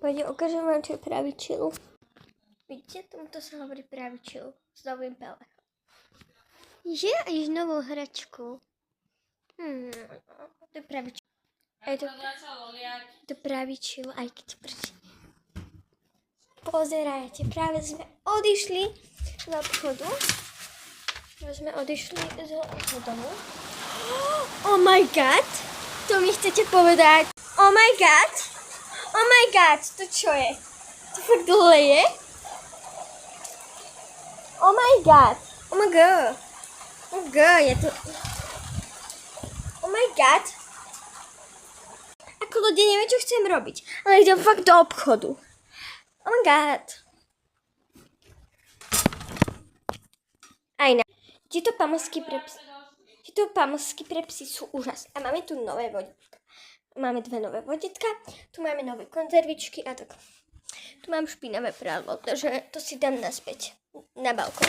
Poďte, ukážem vám, čo je pravý chill. Vidíte, tomuto sa hovorí pravý chill. S novým pelechom. Že aj s novou hračkou. To je pravý chill. Aj to pravý chill, aj keď prčí. Pozerajte, práve sme odišli z obchodu. Domu. Oh my god! To mi chcete povedať? Oh my god! Oh my god! To čo je? To fakt dole je? Oh my god! Oh my god! Oh my god, je to... Oh my god! Ako ľudia neviem, čo chcem robiť, ale idem fakt do obchodu. Oh my god! Aj na... Tieto pamlsky pre psy sú úžasné. A máme tu nové vodítka. Máme 2 nové vodítka. Tu máme nové konzervičky a tak. Tu mám špinavé prádlo, takže to si dám naspäť na balkón.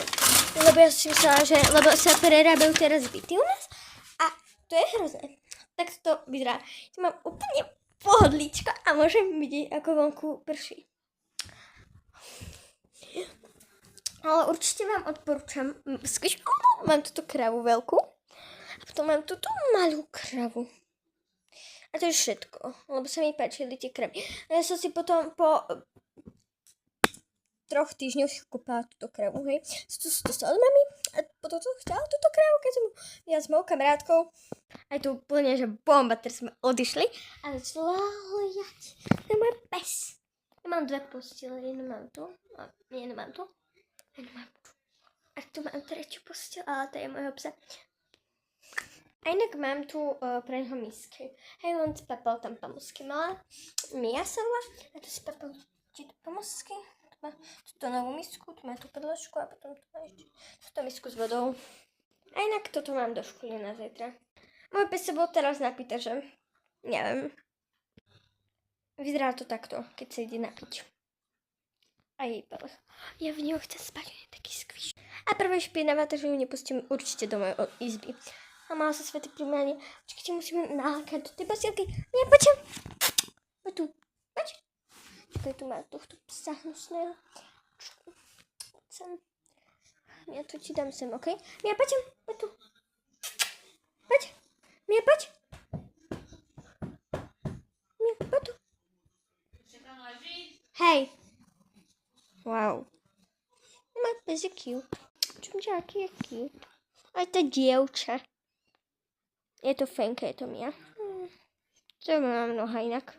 Lebo ja si myslela, že lebo sa prerábajú teraz byty u nás. A to je hrozné. Tak to vyzerá. Tu mám úplne pohodlíčko a môžem vidieť, ako vonku prší. Ale určite vám odporúčam. Mám túto kravu veľkú. A potom mám túto malú kravu. A to je všetko. Lebo sa mi páčili tie kravy. A ja som si potom po 3 týždňoch si kúpala túto kravu, hej. Tu s mami. A potom som chcela túto kravu, keď som ja s mojou kamarátkou. Aj tu úplne, že bomba, teraz sme odišli. A začala hľadať. To je môj pes. Ja mám 2 postele. Jednu mám tu. A tu mám 3. posteľ, ale to je môjho psa. A inak mám tu pre neho misky. Hej, on s Pepou tam pamlsky mala. Mia sa volá. A tu s Pepou tieto pamlsky. Tu má túto novú misku, tu má tú podložku a potom tu má ešte túto misku s vodou. A inak toto mám do školy na zajtra. Môj pes sa bol teraz napýta, že neviem. Vyzerá to takto, keď sa ide napiť. A jej pelech. Ja v ňou chcem spať, on je taký skvíš. A prvé špinavá, takže ju nepustím určite do mojej izby. A mala sa svätý primáne. Počkajte, musíme nalákať do tej pasielky. Nie, poďte. Poď tu. Poď. Čakaj, tu má tohto psa hnusného. Sem. Ja to ti dám sem, okej? Mia, poď sem. Poď tu. Poď. Mia, poď. Mia, poď tu. Hej. Wow. Môj pes je cute. Čumčáky je cute. Aj to dievča. Je to Fenka, je to Mia. To mám noha inak.